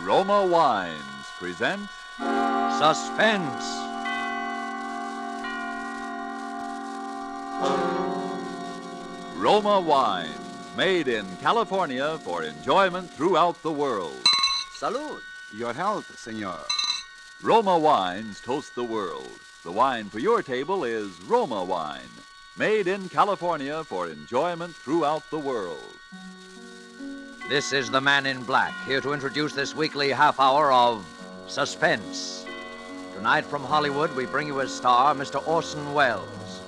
Roma Wines present Suspense. Roma Wines, made in California for enjoyment throughout the world. Salud. Your health, senor. Roma Wines toast the world. The wine for your table is Roma Wine, made in California for enjoyment throughout the world. This is the Man in Black, here to introduce this weekly half hour of Suspense. Tonight from Hollywood, we bring you as star Mr. Orson Welles.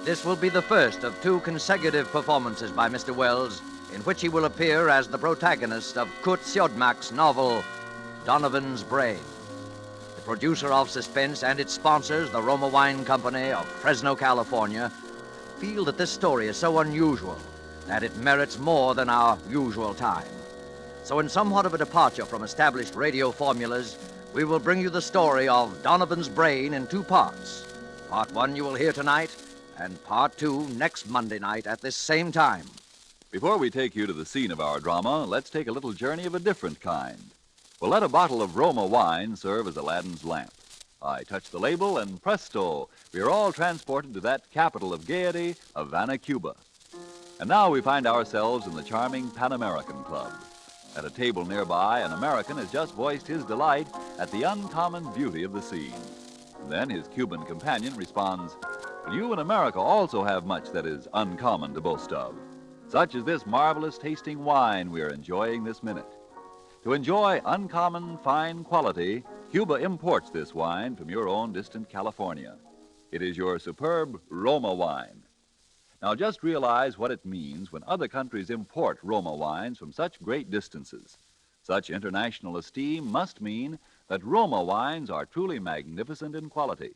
This will be the first of two consecutive performances by Mr. Welles, in which he will appear as the protagonist of Kurt Siodmak's novel, Donovan's Brain. The producer of Suspense and its sponsors, the Roma Wine Company of Fresno, California, feel that this story is so unusual that it merits more than our usual time. So in somewhat of a departure from established radio formulas, we will bring you the story of Donovan's Brain in two parts. Part one you will hear tonight, and part two next Monday night at this same time. Before we take you to the scene of our drama, let's take a little journey of a different kind. We'll let a bottle of Roma wine serve as Aladdin's lamp. I touch the label, and presto, we are all transported to that capital of gaiety, Havana, Cuba. And now we find ourselves in the charming Pan American Club. At a table nearby, an American has just voiced his delight at the uncommon beauty of the scene. And then his Cuban companion responds, "Well, you in America also have much that is uncommon to boast of, such as this marvelous tasting wine we are enjoying this minute. To enjoy uncommon fine quality, Cuba imports this wine from your own distant California. It is your superb Roma wine. Now just realize what it means when other countries import Roma wines from such great distances. Such international esteem must mean that Roma wines are truly magnificent in quality.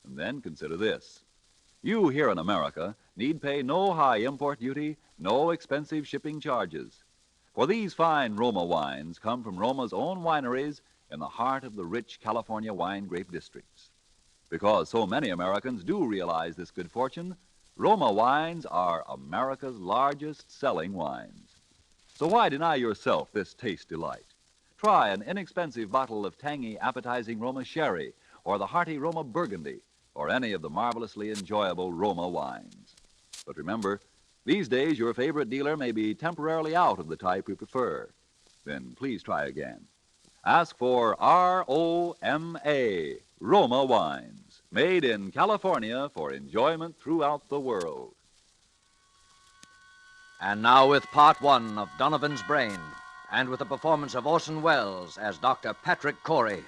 And then consider this. You here in America need pay no high import duty, no expensive shipping charges. For these fine Roma wines come from Roma's own wineries in the heart of the rich California wine grape districts. Because so many Americans do realize this good fortune, Roma wines are America's largest selling wines. So why deny yourself this taste delight? Try an inexpensive bottle of tangy, appetizing Roma sherry, or the hearty Roma burgundy, or any of the marvelously enjoyable Roma wines. But remember, these days your favorite dealer may be temporarily out of the type you prefer. Then please try again. Ask for R-O-M-A, Roma wines, made in California for enjoyment throughout the world. And now with part one of Donovan's Brain, and with the performance of Orson Welles as Dr. Patrick Corey,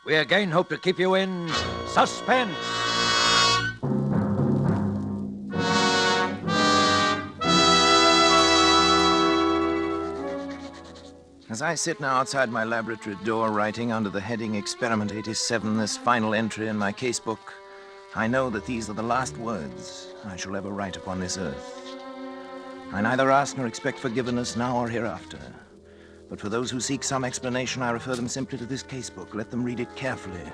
we again hope to keep you in suspense. As I sit now outside my laboratory door writing under the heading Experiment 87, this final entry in my casebook, I know that these are the last words I shall ever write upon this earth. I neither ask nor expect forgiveness now or hereafter. But for those who seek some explanation, I refer them simply to this casebook. Let them read it carefully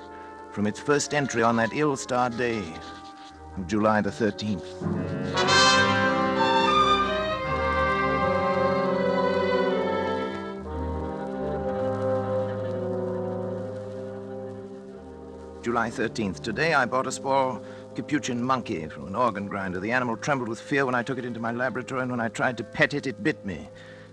from its first entry on that ill-starred day of July the 13th. July 13th. Today I bought a small Capuchin monkey from an organ grinder. The animal trembled with fear when I took it into my laboratory, and when I tried to pet it, it bit me.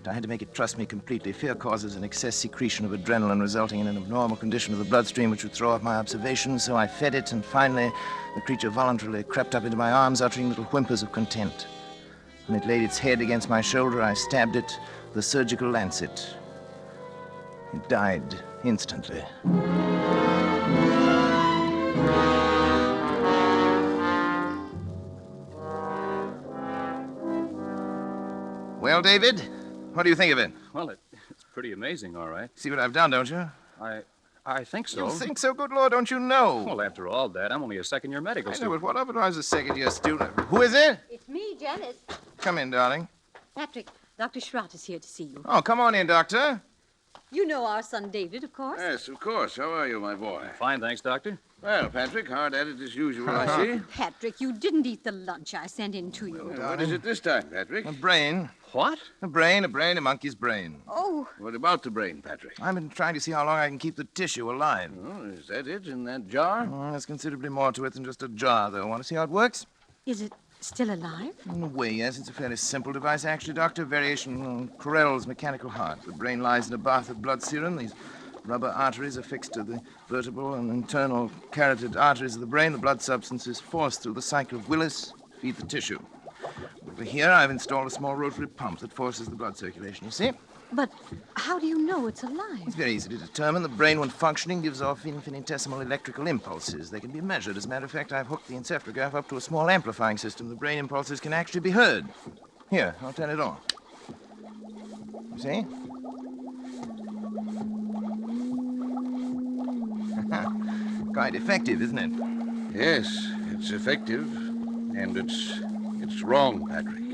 I had to make it trust me completely. Fear causes an excess secretion of adrenaline, resulting in an abnormal condition of the bloodstream which would throw off my observations, so I fed it, and finally the creature voluntarily crept up into my arms, uttering little whimpers of content. When it laid its head against my shoulder, I stabbed it with a surgical lancet. It died instantly. Well, David, what do you think of it? Well, it's pretty amazing, all right. See what I've done, don't you? I think so. You think so? Good Lord, don't you know? Well, after all that, I'm only a second-year medical I know, student. but what of it? I was a second-year student. Who is it? It's me, Janice. Come in, darling. Patrick, Dr. Schrott is here to see you. Oh, come on in, Doctor. You know our son David, of course. Yes, of course. How are you, my boy? Fine, thanks, Doctor. Well, Patrick, hard at it as usual, I see. Patrick, you didn't eat the lunch I sent in to you. What is it this time, Patrick? A brain. What? A brain, a monkey's brain. Oh, What about the brain, Patrick? I've been trying to see how long I can keep the tissue alive. Oh, is that it in that jar? There's considerably more to it than just a jar, though. Want to see how it works? is it still alive? In a way, yes. It's a fairly simple device, actually, Doctor. Variation on Corell's mechanical heart. The brain lies in a bath of blood serum. These rubber arteries are fixed to the vertebral and internal carotid arteries of the brain. The blood substance is forced through the cycle of Willis to feed the tissue. Over here, I've installed a small rotary pump that forces the blood circulation, you see? But how do you know it's alive? It's very easy to determine. The brain, when functioning, gives off infinitesimal electrical impulses. They can be measured. As a matter of fact, I've hooked the encephalograph up to a small amplifying system. The brain impulses can actually be heard. Here, I'll turn it on. You see? Quite effective, isn't it? Yes, it's effective. And it's wrong, Patrick.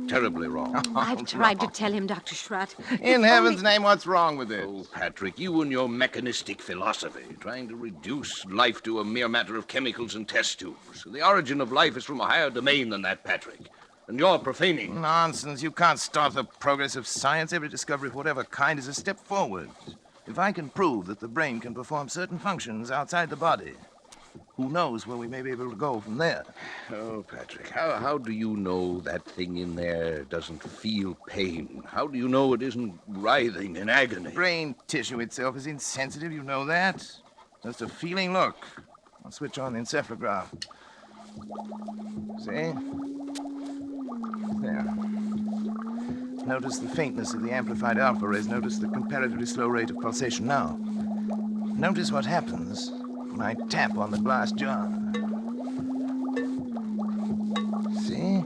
Terribly wrong. I've tried to tell him, Dr. Schratt. In heaven's name, what's wrong with it? Oh, Patrick, you and your mechanistic philosophy, trying to reduce life to a mere matter of chemicals and test tubes. The origin of life is from a higher domain than that, Patrick. And you're profaning. Nonsense. You can't stop the progress of science. Every discovery of whatever kind is a step forward. If I can prove that the brain can perform certain functions outside the body, who knows where we may be able to go from there? Oh, Patrick, how do you know that thing in there doesn't feel pain? How do you know it isn't writhing in agony? Brain tissue itself is insensitive, you know that? Just a feeling. Look. I'll switch on the encephalograph. See? There. Notice the faintness of the amplified alpha rays. Notice the comparatively slow rate of pulsation now. Notice what happens when I tap on the glass jar. See?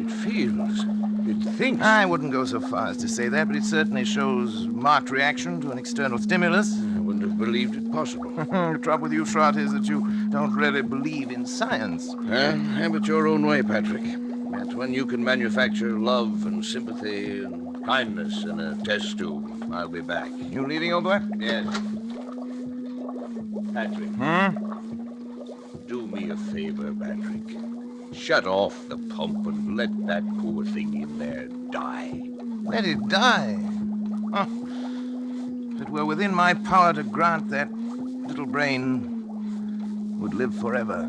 It feels. It thinks. I wouldn't go so far as to say that, but it certainly shows marked reaction to an external stimulus. I wouldn't have believed it possible. The trouble with you, Schrott, is that you don't really believe in science. Have it your own way, Patrick. That's when you can manufacture love and sympathy and kindness in a test tube. I'll be back. You leaving, old boy? Yes. Patrick. Do me a favor, Patrick. Shut off the pump and let that poor thing in there die. Let it die. Oh. If it were within my power to grant, that little brain would live forever.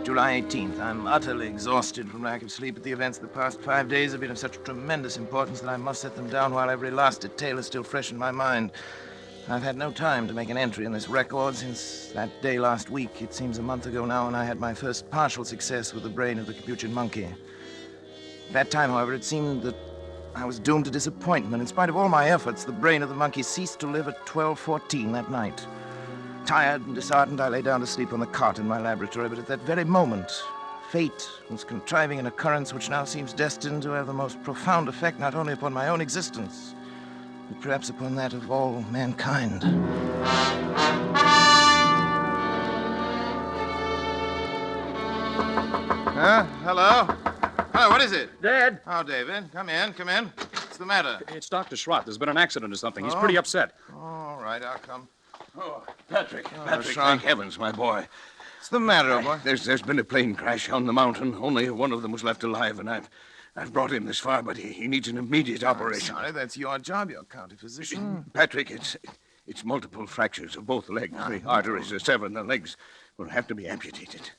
July 18th. I'm utterly exhausted from lack of sleep, but the events of the past 5 days have been of such tremendous importance that I must set them down while every last detail is still fresh in my mind. I've had no time to make an entry in this record since that day last week. It seems a month ago now, and I had my first partial success with the brain of the capuchin monkey. At that time, however, it seemed that I was doomed to disappointment. In spite of all my efforts, the brain of the monkey ceased to live at 12:14 that night. Tired and disheartened, I lay down to sleep on the cot in my laboratory, but at that very moment, fate was contriving an occurrence which now seems destined to have the most profound effect not only upon my own existence, but perhaps upon that of all mankind. Hello? Hello, what is it? Dad! Oh, David, come in. What's the matter? It's Dr. Schratt. There's been an accident or something. He's pretty upset. All right, I'll come. Oh, Patrick. Patrick, Sean. thank heavens, my boy. What's the matter, old boy? There's been a plane crash on the mountain. Only one of them was left alive, and I've brought him this far, but he needs an immediate operation. Sorry, that's your job. You're county physician. Patrick, it's multiple fractures of both legs. The arteries are severed, and the legs will have to be amputated.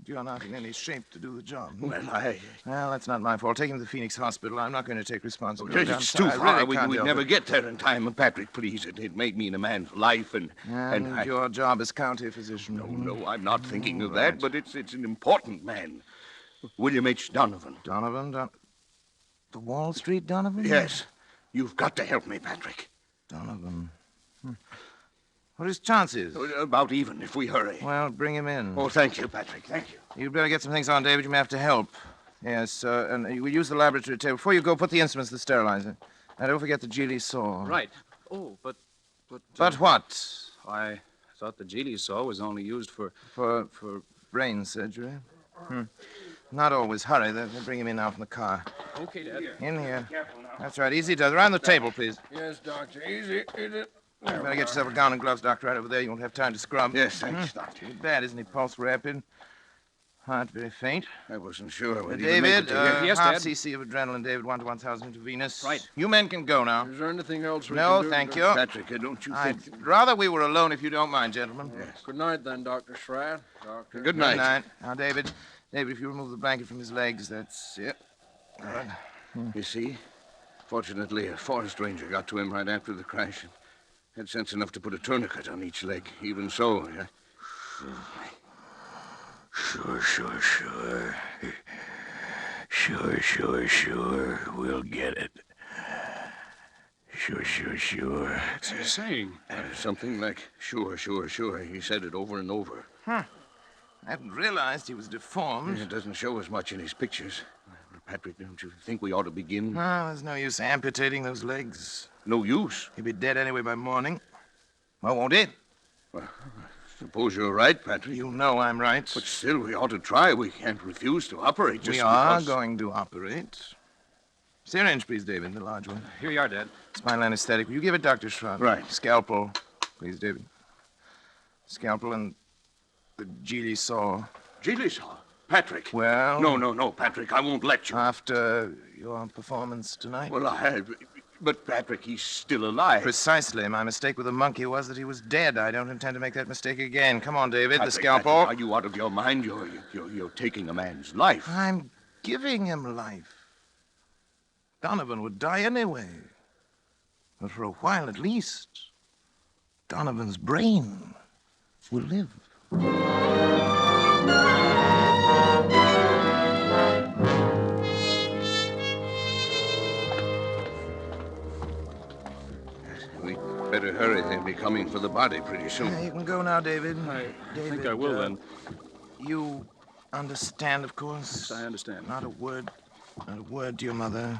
You're not in any shape to do the job. Well, Well, that's not my fault. Take him to the Phoenix Hospital. I'm not going to take responsibility. I'm it's sorry. too I far. really can't We'd help never it. get there in time. Patrick, please, it may mean a man's life, and Your job as county physician. No, I'm not thinking of that, but it's an important man. William H. Donovan. Donovan? The Wall Street Donovan? Yes. You've got to help me, Patrick. Donovan. What are his chances? About even if we hurry. Well, bring him in. Oh, thank you, Patrick. Thank you. You'd better get some things on, David. You may have to help. Yes, and we'll use the laboratory table. Before you go, put the instruments in the sterilizer. And don't forget the Geely saw. Right. Oh, but... But what? As thought the Geely saw was only used for... For brain surgery. Not always. Hurry. They'll bring him in now from the car. Okay, Dad. In here. That's right. Easy does. Around the table, please. Yes, Doctor. Easy. You better get yourself a gown and gloves, Doctor, right over there. You won't have time to scrub. Yes, thanks, Doctor. Too bad, isn't he? Pulse rapid. Heart very faint. I wasn't sure when David, Yes, half Dad. cc of adrenaline, David, 1 to 1,000 intravenous. Right. You men can go now. Is there anything else we No, can do? thank you. Patrick, don't you I'd think... rather we were alone if you don't mind, gentlemen. Yes. Good night, then, Dr. Schratt. Doctor. Good night. Good night. Now, David, if you remove the blanket from his legs, that's it. All right. You see? Fortunately, a forest ranger got to him right after the crash and had sense enough to put a tourniquet on each leg. Even so, Sure. We'll get it. Sure. What's he saying? something like sure. He said it over and over. I hadn't realized he was deformed. It doesn't show as much in his pictures. Patrick, don't you think we ought to begin? No, there's no use amputating those legs. No use. He'll be dead anyway by morning. Well, won't it? Suppose you're right, Patrick. You know I'm right. But still, we ought to try. We can't refuse to operate just We are because... going to operate. Syringe, please, David, the large one. Here you are, Dad. Spinal anesthetic. Will you give it, Dr. Schratt? Right. Scalpel, please, David. Scalpel and the Geely saw. Geely saw. Patrick. Well... No, Patrick, I won't let you. After your performance tonight? Well, I have. But, Patrick, he's still alive. Precisely. My mistake with the monkey was that he was dead. I don't intend to make that mistake again. Come on, David, Patrick, the scalpel. Patrick, are you out of your mind? You're taking a man's life. I'm giving him life. Donovan would die anyway. But for a while at least, Donovan's brain will live. We'd better hurry. They'll be coming for the body pretty soon. You can go now, David. I David, think I will, then. You understand, of course. Yes, I understand. Not a word to your mother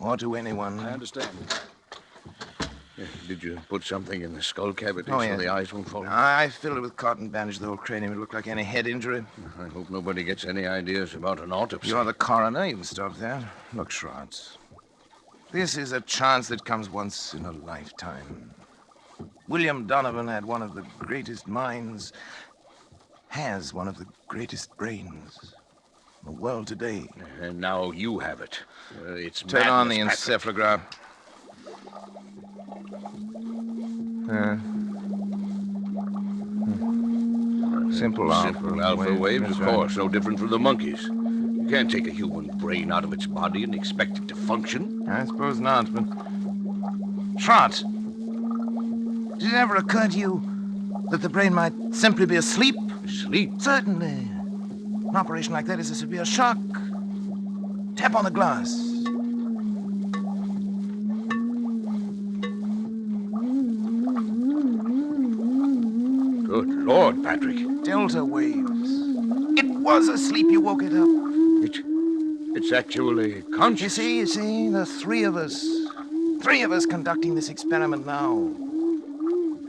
or to anyone. I understand. Did you put something in the skull cavity Oh, so yeah. the eyes won't fall? I filled it with cotton, bandaged the whole cranium. It looked like any head injury. I hope nobody gets any ideas about an autopsy. You're the coroner. You can stop that. Look, Schratz. This is a chance that comes once in a lifetime. William Donovan had one of the greatest minds, has one of the greatest brains in the world today. And now you have it. It's Turn on the madness, Patrick. encephalograph. Simple Alpha waves, That's of right. course. No different from the monkeys. You can't take a human brain out of its body and expect it to function. I suppose not, but... Trot! Did it ever occur to you that the brain might simply be asleep? Sleep. Certainly. An operation like that is a severe shock. Tap on the glass. Good Lord, Patrick. Delta waves. It was asleep. You woke it up. It's actually conscious. You see, the three of us. Three of us conducting this experiment now.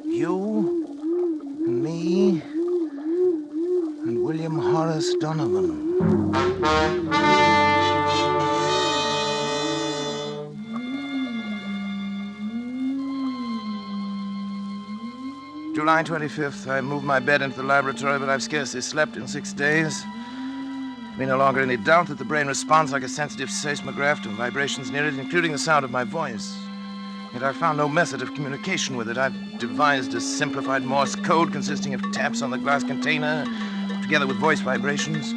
You, and me, and William Horace Donovan. July 25th, I moved my bed into the laboratory, but I've scarcely slept in 6 days. There'll be no longer any doubt that the brain responds like a sensitive seismograph to vibrations near it, including the sound of my voice. Yet I found no method of communication with it. I've devised a simplified Morse code consisting of taps on the glass container, together with voice vibrations.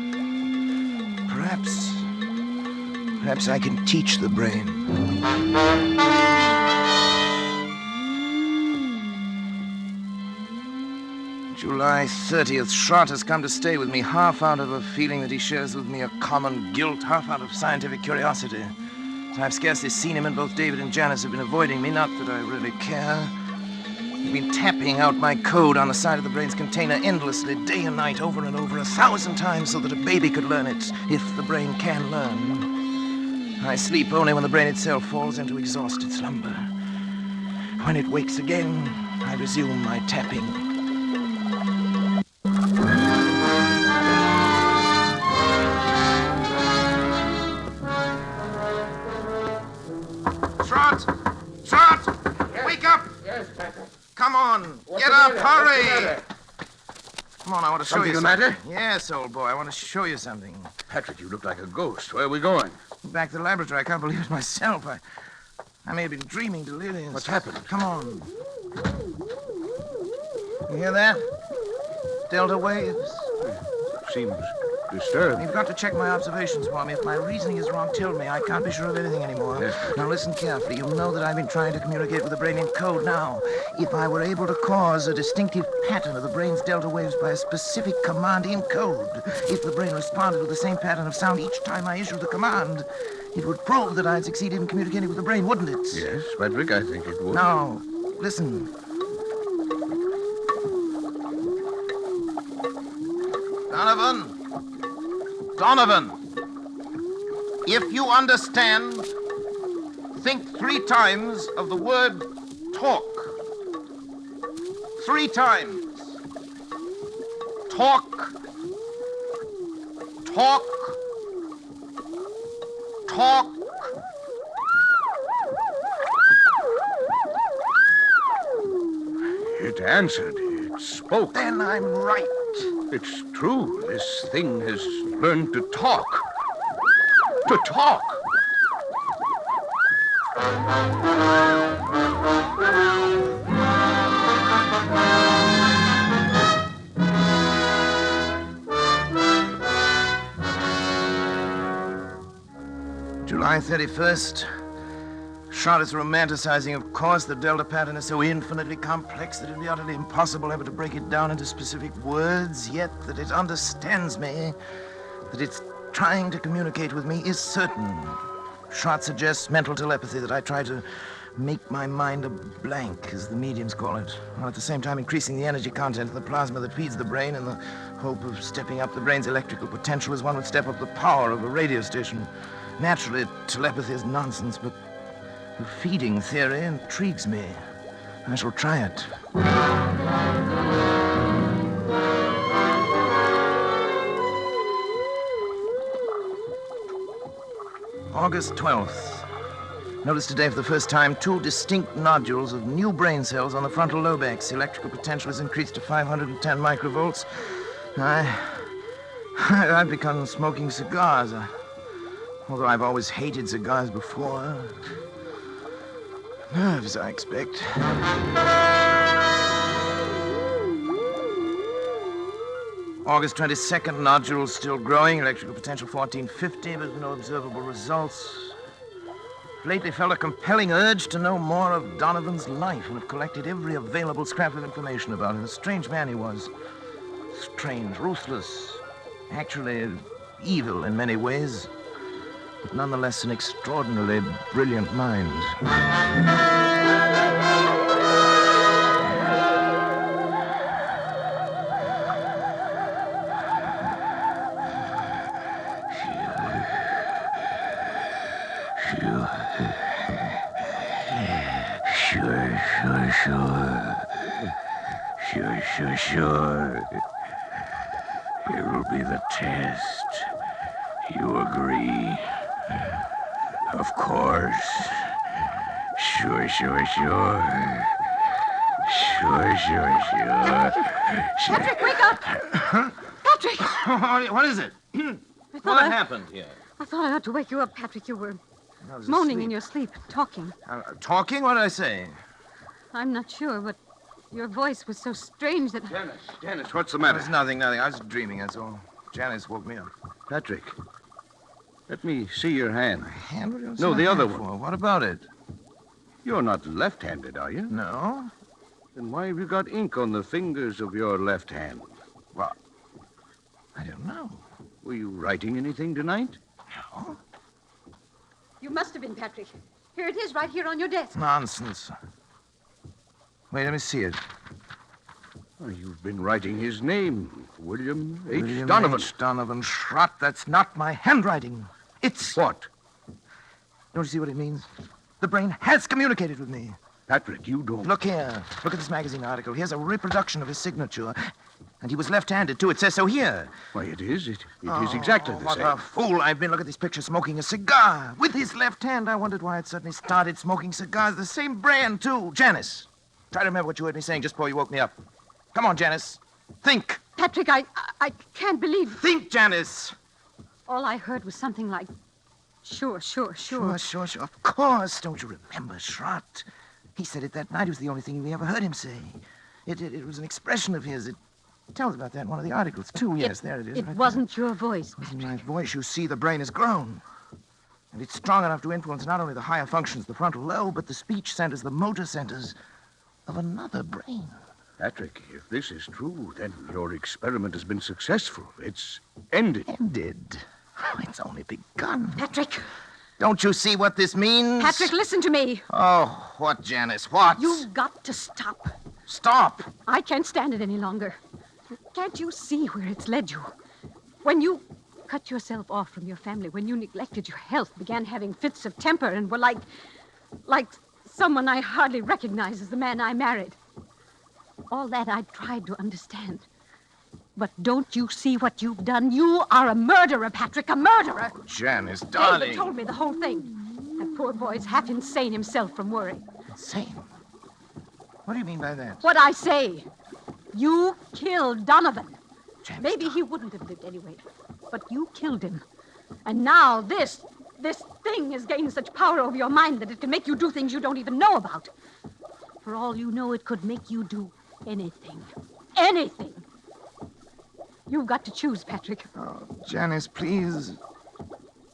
Perhaps I can teach the brain. July 30th, Schrott has come to stay with me, half out of a feeling that he shares with me a common guilt, half out of scientific curiosity. I've scarcely seen him, and both David and Janice have been avoiding me, not that I really care. They've been tapping out my code on the side of the brain's container endlessly, day and night, over and over, 1,000 times, so that a baby could learn it, if the brain can learn. I sleep only when the brain itself falls into exhausted slumber. When it wakes again, I resume my tapping. hurry! Come on, I want to show Something you the something. matter? Yes, old boy, I want to show you something. Patrick, you look like a ghost. Where are we going? Back to the laboratory. I can't believe it myself. I may have been dreaming delirious. What's happened? Come on. You hear that? Delta waves. Seems disturbed. You've got to check my observations for me. If my reasoning is wrong, tell me. I can't be sure of anything anymore. Yes. Now listen carefully. You know that I've been trying to communicate with the brain in code. Now, if I were able to cause a distinctive pattern of the brain's delta waves by a specific command in code, if the brain responded with the same pattern of sound each time I issued the command, it would prove that I'd succeeded in communicating with the brain, wouldn't it? Yes, Patrick, I think it would. Now, listen. Donovan! Donovan! If you understand, think 3 times of the word talk. 3 times. Talk. Talk. Talk. It answered. It spoke. Then I'm right. It's true. This thing has learned to talk. To talk. July 31st. Schratt is romanticizing, of course. The delta pattern is so infinitely complex that it'd be utterly impossible ever to break it down into specific words, yet that it understands me, that it's trying to communicate with me, is certain. Schratt suggests mental telepathy, that I try to make my mind a blank, as the mediums call it, while at the same time increasing the energy content of the plasma that feeds the brain in the hope of stepping up the brain's electrical potential as one would step up the power of a radio station. Naturally, telepathy is nonsense, but the feeding theory intrigues me. I shall try it. August 12th. Notice today for the first time 2 distinct nodules of new brain cells on the frontal lobex. Electrical potential has increased to 510 microvolts. I've begun smoking cigars. Although I've always hated cigars before. Nerves, I expect. August 22nd, nodules still growing, electrical potential 1450, but no observable results. Lately felt a compelling urge to know more of Donovan's life and have collected every available scrap of information about him. A strange man he was. Strange, ruthless, actually evil in many ways, but nonetheless an extraordinarily brilliant mind. Sure. Here will be the test. You agree? Of course. Sure. Patrick, wake up! Patrick! What is it? What happened here? I thought I ought to wake you up, Patrick. You were moaning in your sleep, talking. Talking? What did I say? I'm not sure, but your voice was so strange that... Janice, what's the matter? There's nothing. I was dreaming, that's all. Janice woke me up. Patrick, let me see your hand. My hand? What do you No, the other for? one. What about it? You're not left-handed, are you? No. Then why have you got ink on the fingers of your left hand? Well, I don't know. Were you writing anything tonight? No. You must have been, Patrick. Here it is, right here on your desk. Nonsense. Wait, let me see it. Oh, you've been writing his name, William H. William Donovan. H. Donovan Schratt. That's not my handwriting. It's... What? Don't you see what it means? The brain has communicated with me. Patrick, you don't... Look here. Look at this magazine article. Here's a reproduction of his signature. And he was left-handed, too. It says so here. Why, it is. It is exactly the What same. a fool I've been. Look at this picture, smoking a cigar. With his left hand. I wondered why I'd suddenly started smoking cigars. The same brand, too. Janice, try to remember what you heard me saying just before you woke me up. Come on, Janice. Think. Patrick, I can't believe... Think, Janice. All I heard was something like, sure. Sure. Of course. Don't you remember, Schrott? He said it that night. It was the only thing we ever heard him say. It was an expression of his. It tells about that in one of the articles, too. Yes, there it is. It right wasn't your voice, there. It Patrick. wasn't my voice. You see, the brain has grown. And it's strong enough to influence not only the higher functions, the frontal lobe, but the speech centers, the motor centers of another brain. Patrick, if this is true, then your experiment has been successful. It's ended. Ended? Oh, it's only begun. Patrick! Don't you see what this means? Patrick, listen to me. Oh, what, Janice? What? You've got to stop. Stop! I can't stand it any longer. Can't you see where it's led you? When you cut yourself off from your family, when you neglected your health, began having fits of temper, and were like someone I hardly recognize as the man I married. All that I tried to understand. But don't you see what you've done? You are a murderer, Patrick, a murderer. Janice, David darling. told me the whole thing. That poor boy's half insane himself from worry. Insane? What do you mean by that? What I say. You killed Donovan. Janice, Maybe he wouldn't have lived anyway. But you killed him. And now this thing has gained such power over your mind that it can make you do things you don't even know about. For all you know, it could make you do anything. Anything. You've got to choose, Patrick. Oh, Janice, please.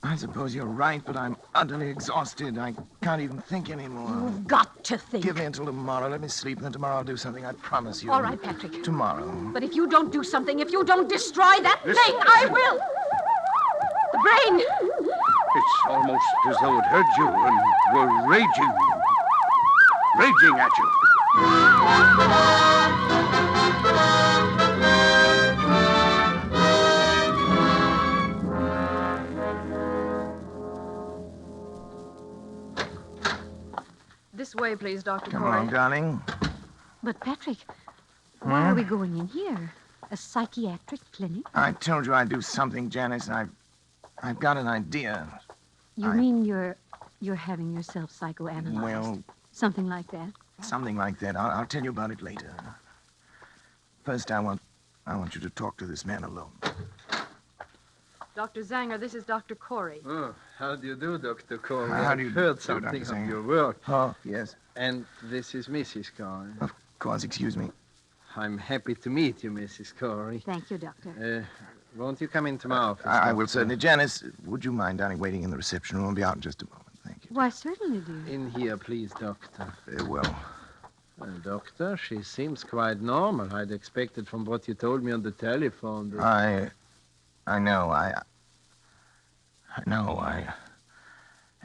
I suppose you're right, but I'm utterly exhausted. I can't even think anymore. You've got to think. Give me until tomorrow. Let me sleep, and then tomorrow I'll do something. I promise you. All right, Patrick. Tomorrow. But if you don't do something, if you don't destroy that thing, I will. The brain. It's almost as though it heard you and were raging at you. This way, please, Dr. Come Corey. on, darling. But, Patrick, why are we going in here? A psychiatric clinic? I told you I'd do something, Janice. I've got an idea. You mean you're having yourself psychoanalyzed? Well, Something like that? something like that. I'll tell you about it later. First, I want you to talk to this man alone. Dr. Zanger, this is Dr. Corey. Oh, how do you do, Dr. Corey? How do you I've heard do, something Dr. of Zanger? your work. Oh, yes. And this is Mrs. Corey. Of course, excuse me. I'm happy to meet you, Mrs. Corey. Thank you, Doctor. Won't you come into my office? I will Doctor? certainly. Janice, would you mind, darling, waiting in the reception room? I'll be out in just a moment. Thank you. Why, certainly, dear. In here, please, Doctor. Very well. Doctor, she seems quite normal. I'd expected from what you told me on the telephone that... I know.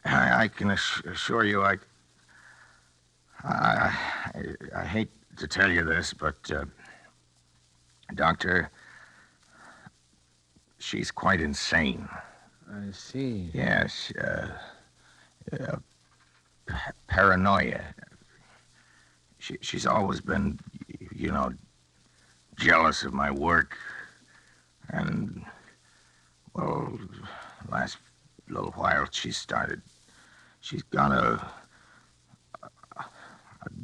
I can assure you, I hate to tell you this, but, Doctor, she's quite insane. I see. Yes, paranoia. She's always been, jealous of my work. And, well, last little while she's got a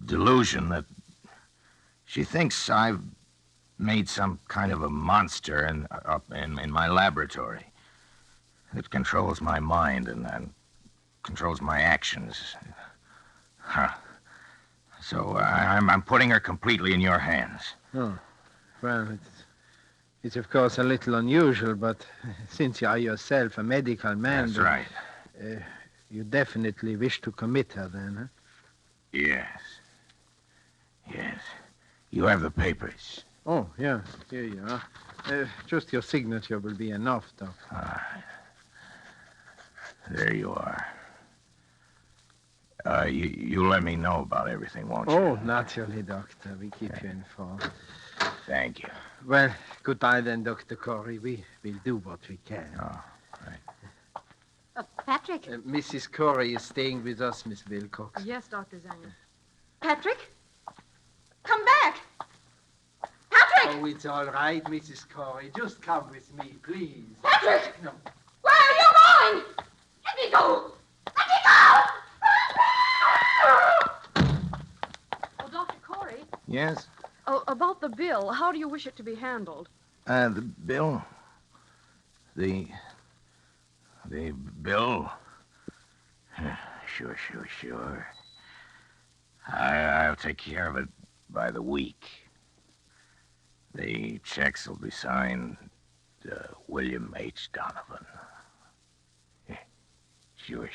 delusion that she thinks I've made some kind of a monster up in my laboratory that controls my mind and controls my actions. So I'm putting her completely in your hands. Oh, well, it's of course a little unusual, but since you are yourself a medical man... That's right. You definitely wish to commit her, then, huh? Yes. You have the papers. Oh, yeah, here you are. Just your signature will be enough, Doctor. All right. There you are. You let me know about everything, won't you? Oh, naturally, Doctor. We keep you informed. Thank you. Well, goodbye then, Dr. Corey. We will do what we can. Oh, right. Patrick? Mrs. Corey is staying with us, Miss Wilcox. Yes, Dr. Zanger. Patrick? Come back! Patrick! Oh, it's all right, Mrs. Corey. Just come with me, please. Patrick! No. Where are you going? Let me go! Let me go! Oh, Dr. Corey, Yes? Oh, about the bill. How do you wish it to be handled? The bill? The bill? Sure. I'll take care of it by the week. The checks will be signed William H. Donovan. Sure.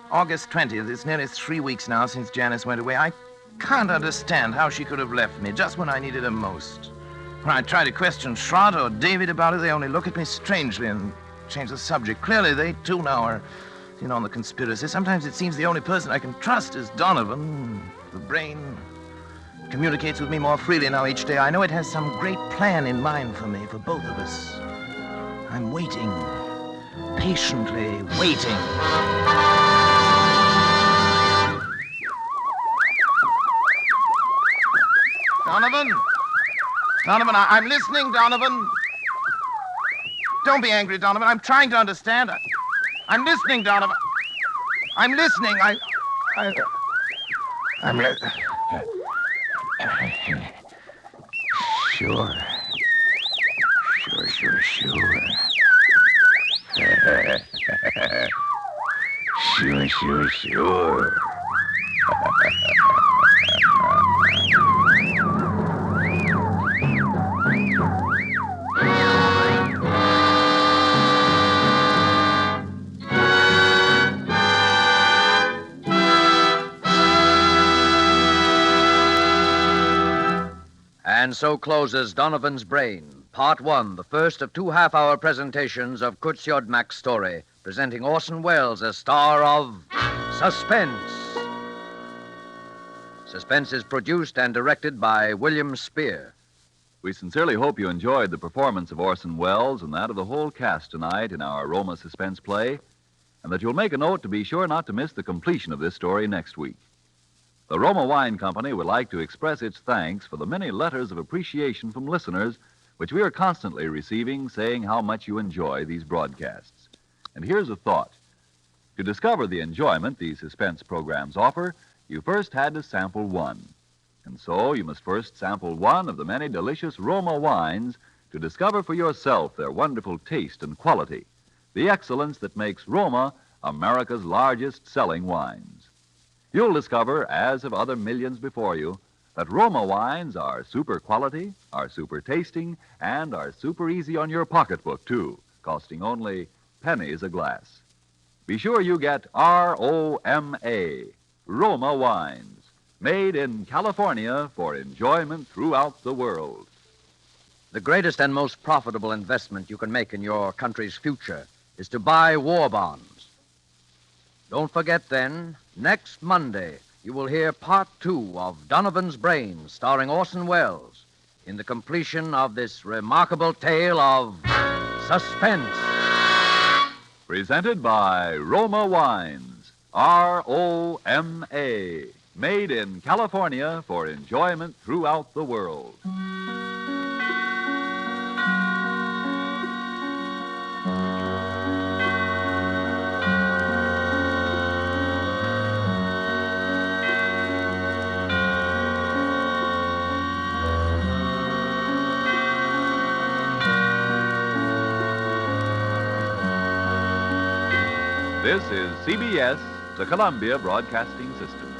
August 20th. It's nearly 3 weeks now since Janice went away. I can't understand how she could have left me just when I needed her most. When I try to question Schrott or David about it, they only look at me strangely and change the subject. Clearly, they too now are in on the conspiracy. Sometimes it seems the only person I can trust is Donovan. The brain communicates with me more freely now each day. I know it has some great plan in mind for me, for both of us. I'm waiting, patiently waiting. Donovan, I'm listening, Donovan. Don't be angry, Donovan. I'm trying to understand. I'm listening, Donovan. I'm listening. I'm Sure. Sure. And so closes Donovan's Brain, Part 1, the first of 2 half-hour presentations of Kurt Siodmak's story, presenting Orson Welles as star of Suspense. Suspense is produced and directed by William Spear. We sincerely hope you enjoyed the performance of Orson Welles and that of the whole cast tonight in our Roma suspense play, and that you'll make a note to be sure not to miss the completion of this story next week. The Roma Wine Company would like to express its thanks for the many letters of appreciation from listeners which we are constantly receiving, saying how much you enjoy these broadcasts. And here's a thought. To discover the enjoyment these suspense programs offer, you first had to sample one. And so you must first sample one of the many delicious Roma wines to discover for yourself their wonderful taste and quality, the excellence that makes Roma America's largest selling wines. You'll discover, as have other millions before you, that Roma wines are super quality, are super tasting, and are super easy on your pocketbook, too, costing only pennies a glass. Be sure you get R-O-M-A, Roma wines, made in California for enjoyment throughout the world. The greatest and most profitable investment you can make in your country's future is to buy war bonds. Don't forget, then, next Monday, you will hear Part 2 of Donovan's Brain, starring Orson Welles, in the completion of this remarkable tale of Suspense. Presented by Roma Wines, R-O-M-A, made in California for enjoyment throughout the world. This is CBS, the Columbia Broadcasting System.